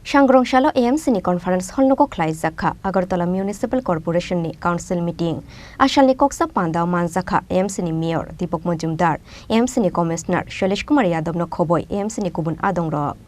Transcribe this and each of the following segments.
Shangrongshalo AMC ni conference hall noko khlai zakha Agartala Municipal Corporation ni council meeting Ashalni Koksa Panda Manzakha AMC ni mayor Deepak Majumdar AMC ni commissioner Shailesh Kumar Yadav no khoboi AMC ni kubun adongro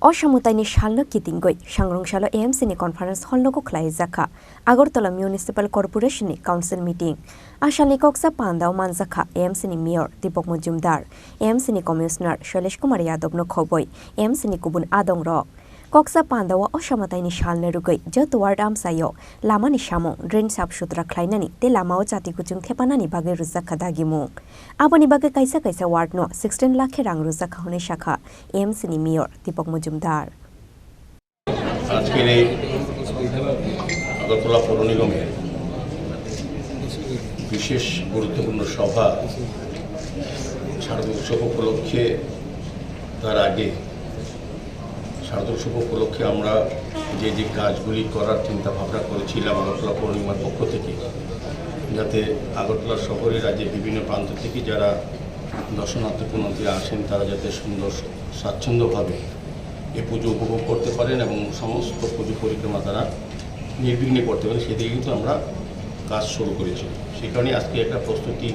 Oshamutaini shalno kitingoi Shangrongshalo AMC ni conference hall noko khlai zakha Agartala Municipal Corporation ni council meeting Ashalni Koksa Panda Manzakha AMC ni mayor Deepak Majumdar AMC ni commissioner Shailesh Kumar Yadav no khoboi AMC ni kubun adongro Koksa Pandawa Oshamataini shalne rugai joto ward amsayo lamani shamong drain sap sutra khlainani te lamao chati kuchung thepanani bage ruzakha dagimu aboni bage kaisa ward no 16 lakh rang ruzakha hone shakha AMC ni mayor Deepak Majumdar আজকের এই আগরতলা পৌর নিগমের বিশেষ গুরুত্বপূর্ণ সভা শারদীয় উৎসব উপলক্ষে তার আগে শারদীয় উৎসব উপলক্ষে আমরা যে কাজগুলি করার চিন্তা ভাবনা করেছিলাম আগরতলা পৌর নিগমের পক্ষ থেকে যাতে আগরতলা শহরে রাজ্যের বিভিন্ন প্রান্ত থেকে যারা দর্শনার্থী পুণ্যার্থীরা আসেন তারা যাতে সুন্দর স্বাচ্ছন্দ্যভাবে এই পুজো উপভোগ করতে পারেন এবং সমস্ত পুজো পরিক্রমা তারা নির্বিঘ্নে করতে পারেন সেদিকে কিন্তু আমরা কাজ শুরু করেছি সেই কারণে আজকে একটা প্রস্তুতি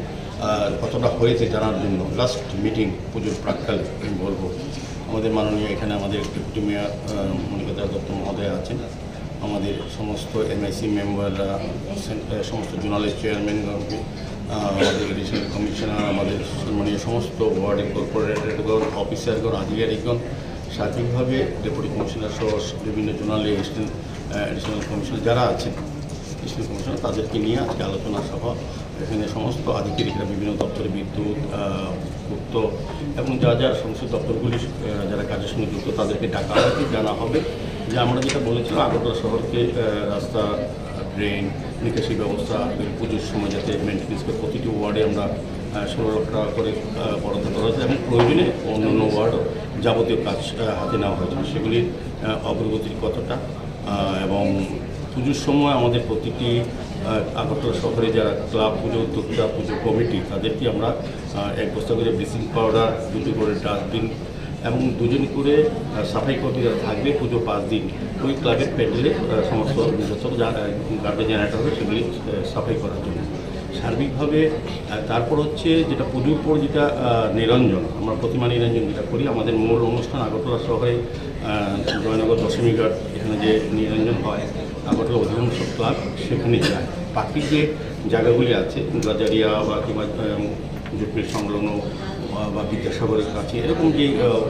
কতটা হয়েছে জানার জন্য লাস্ট মিটিং পুজোর প্রাক্কালে আমি বলবো আমাদের মাননীয় এখানে আমাদের ডেপুটি মেয়র মনিকা দত্ত মহোদয় আছেন আমাদের সমস্ত এমআইসি মেম্বাররা সমস্ত জোনালের চেয়ারম্যান আমাদের এডিশনাল কমিশনার আমাদের সম্মানীয় সমস্ত ওয়ার্ডের কর্পোরেটরগণ অফিসারগণ আধিকারিকগণ সার্বিকভাবে ডেপুটি কমিশনার সহ বিভিন্ন জোনালে এডিশনাল কমিশনার যারা আছেন এডিশনাল কমিশনার তাদেরকে নিয়ে আজকে আলোচনা সভা এখানে সমস্ত আধিকারিকরা বিভিন্ন দপ্তরে বিদ্যুৎ পূর্ত এবং যা সমস্ত দপ্তরগুলি যারা কাজের সঙ্গে যুক্ত তাদেরকে ডাকা হবে জানা হবে যে আমরা যেটা বলেছিলাম আগরতলা শহরকে রাস্তা ড্রেন নিকাশি ব্যবস্থা পুজোর সময় যাতে মেনটেন্স করে প্রতিটি ওয়ার্ডে আমরা 16 লক্ষ টাকা করে বরাদ্দ করা হয়েছে এবং প্রয়োজনে অন্যান্য ওয়ার্ডও যাবতীয় কাজ হাতে নেওয়া হয়েছে সেগুলির অগ্রগতির কতটা এবং পুজোর সময় আমাদের প্রতিটি আগরতলা শহরে যারা ক্লাব পুজো উদ্যোক্তা পুজো কমিটি তাদেরকে আমরা এক বস্তা করে ব্লিচিং পাউডার 2টি করে ডাস্টবিন এবং 2জন করে সাফাই কর্মী যারা থাকবে পুজো 5 দিন ওই ক্লাবের প্যান্ডেলে সমস্ত গার্বেজ জেনারেটর হবে সেগুলি সাফাই করার জন্য সার্বিকভাবে তারপর হচ্ছে যেটা পুজোর পর যেটা নিরঞ্জন আমরা প্রতিমা নিরঞ্জন যেটা করি আমাদের মূল অনুষ্ঠান আগরতলা শহরে জয়নগর দশমী ঘাট এখানে যে নিরঞ্জন হয় আগরতলা অধিকাংশ ক্লাব সেখানে যায় বাকি যে জায়গাগুলি আছে গাজারিয়া বা কিংবা জুটমিল সংলগ্ন বা বিদ্যাসাগরের কাছে এরকম যে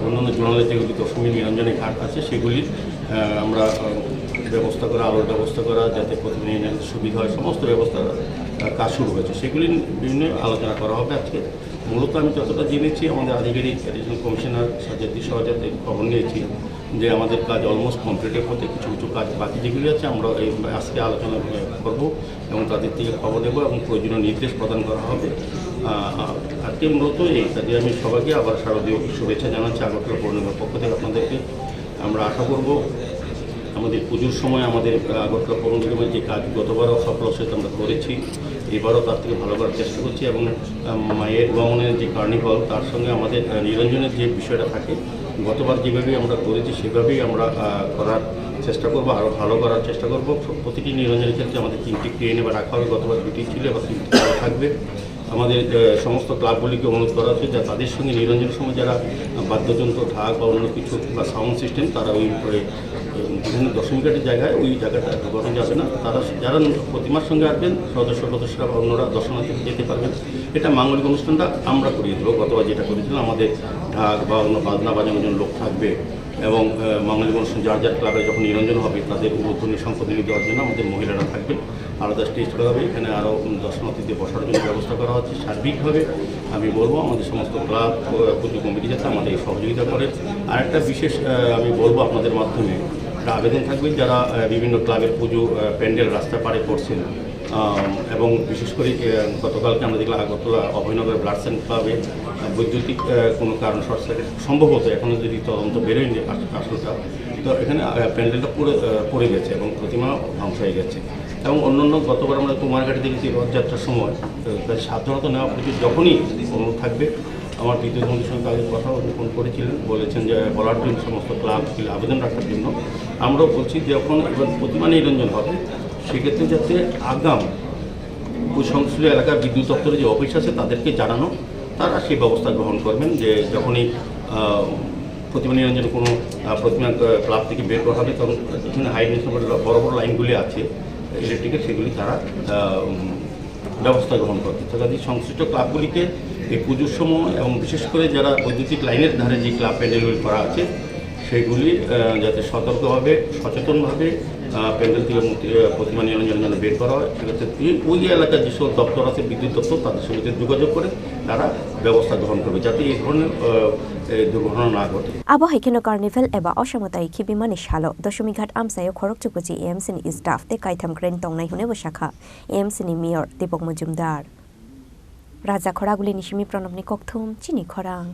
অন্যান্য জোনালের যেগুলি দশমী নিরঞ্জনের ঘাট আছে সেগুলির আমরা ব্যবস্থা করা আলোর ব্যবস্থা করা যাতে প্রতিদিন সুবিধা হয় সমস্ত ব্যবস্থা কাজ শুরু হয়েছে সেগুলি বিভিন্ন আলোচনা করা হবে আজকে মূলত আমি যতটা জেনেছি আমাদের আধিকারিক এডিশনাল কমিশনার সাজাদি সহজাতে খবর নিয়েছি যে আমাদের কাজ অলমোস্ট কমপ্লিটের পথে কিছু কাজ বাকি যেগুলি আছে আমরা এই আজকে আলোচনা করব এবং তাদের থেকে খবর দেবো এবং প্রয়োজনীয় নির্দেশ প্রদান করা হবে আজকে মূলত এই কাজে আমি সবাইকে আবার শারদীয় শুভেচ্ছা জানাচ্ছি আগরতলা পৌর নিগমের পক্ষ থেকে আপনাদেরকে আমরা আশা করব আমাদের পুজোর সময় আমাদের আগরতলা পৌর নিগমের যে কাজ গতবারও সফল সহিত আমরা করেছি এবারও তার থেকে ভালো করার চেষ্টা করছি এবং মায়ের গমনের যে কার্নিভাল তার সঙ্গে আমাদের নিরঞ্জনের যে বিষয়টা থাকে গতবার যেভাবে আমরা করেছি সেভাবেই আমরা করার চেষ্টা করব আরও ভালো করার চেষ্টা করব প্রতিটি নিরঞ্জনের ক্ষেত্রে আমাদের 3টি ক্রেন এবার রাখা হবে গতবার 2টি ছিল এবার 3টি থাকবে আমাদের সমস্ত ক্লাবগুলিকে অনুরোধ করা হচ্ছে যা তাদের সঙ্গে নিরঞ্জনের সময় যারা বাদ্যযন্ত্র ঢাক বা অন্য কিছু বা সাউন্ড সিস্টেম তারা ওই বিভিন্ন দশমীঘাটের জায়গায় ওই জায়গাটা ব্যবহার যাবে না তারা যারা প্রতিমার সঙ্গে আসবেন সদস্যরা বা অন্যরা দর্শনার্থী যেতে পারবেন এটা মাঙ্গলিক অনুষ্ঠানটা আমরা করিয়ে দেবো গতবার যেটা করেছিলাম আমাদের ঢাক বা অন্য বাজনা বাজানোর জন্য লোক থাকবে এবং মাঙ্গলিক অনুষ্ঠান যার ক্লাবে যখন নিরঞ্জন হবে তাদের উদ্বোধনী সম্পত্তি দেওয়ার জন্য আমাদের মহিলারা থাকবে আলাদা স্টেজ করা হবে এখানে আরও দর্শনার্থীদের বসার জন্য ব্যবস্থা করা হচ্ছে সার্বিকভাবে আমি বলবো আমাদের সমস্ত ক্লাব পুজো কমিটি যাতে আমাদের সহযোগিতা করে আর একটা বিশেষ আমি বলবো আপনাদের মাধ্যমে একটা আবেদন থাকবে যারা বিভিন্ন ক্লাবের পুজো প্যান্ডেল রাস্তা পাড়ে করছেন এবং বিশেষ করে গতকালকে আমরা দেখলাম আগরতলা অভয়নগর ব্লাড সেন্ট ক্লাবে বৈদ্যুতিক কোনো কারণ শর্ট সার্কিট সম্ভবত এখনও যদি তদন্ত বেরোয়নি আসলটা তো এখানে প্যান্ডেলটা পড়ে গেছে এবং প্রতিমা ধ্বংস হয়ে গেছে এবং অন্যান্য গতবার আমরা কুমারঘাটে দেখেছি রথযাত্রার সময় সাধারণত নেওয়া পুজো যখনই অনুরোধ থাকবে আমার বিদ্যুৎ মন্ত্রীর সঙ্গে তাদের কথা ফোন করেছিলেন, বলেছেন যে বলার জন্য সমস্ত ক্লাবগুলি আবেদন রাখার জন্য। আমরাও বলছি যে যখন এবার প্রতিমা নিরঞ্জন হবে সেক্ষেত্রে যাতে আগাম ওই সংশ্লিষ্ট এলাকার বিদ্যুৎ দপ্তরে যে অফিস আছে তাদেরকে জানানো, তারা সেই ব্যবস্থা গ্রহণ করবেন যে যখনই প্রতিমা নিরঞ্জনের কোনো প্রতিমা ক্লাব থেকে বের করা হবে তখন এখানে হাই টেনশন বড় বড় লাইনগুলি আছে ইলেকট্রিকের, সেগুলি তারা ব্যবস্থা গ্রহণ করবে। কাজে সংশ্লিষ্ট ক্লাবগুলিকে এই পুজোর সময় এবং বিশেষ করে যারা বৈদ্যুতিক লাইনের ধারে যে ক্লাব প্যান্ডেলগুলি করা আছে সেগুলি যাতে সতর্কভাবে সচেতনভাবে প্যান্ডেল থেকে প্রতিমা নিরঞ্জন যেন বের করা হয়, সেক্ষেত্রে ওই এলাকার যেসব দপ্তর আছে বিদ্যুৎ দপ্তর তাদের সঙ্গে যোগাযোগ করে তারা ব্যবস্থা গ্রহণ করবে যাতে এই ধরনের দুর্ঘটনা না ঘটে। Abo haikino carnival eba osamotai khibimani shalo Doshomighat amsayo khorokchukuchi AMC ni staff te kaitham kren tongnai hune bosakha AMC ni mayor Dipok Mojumdar Raja Khoraguli nishimi pranobni kokthum chini khorang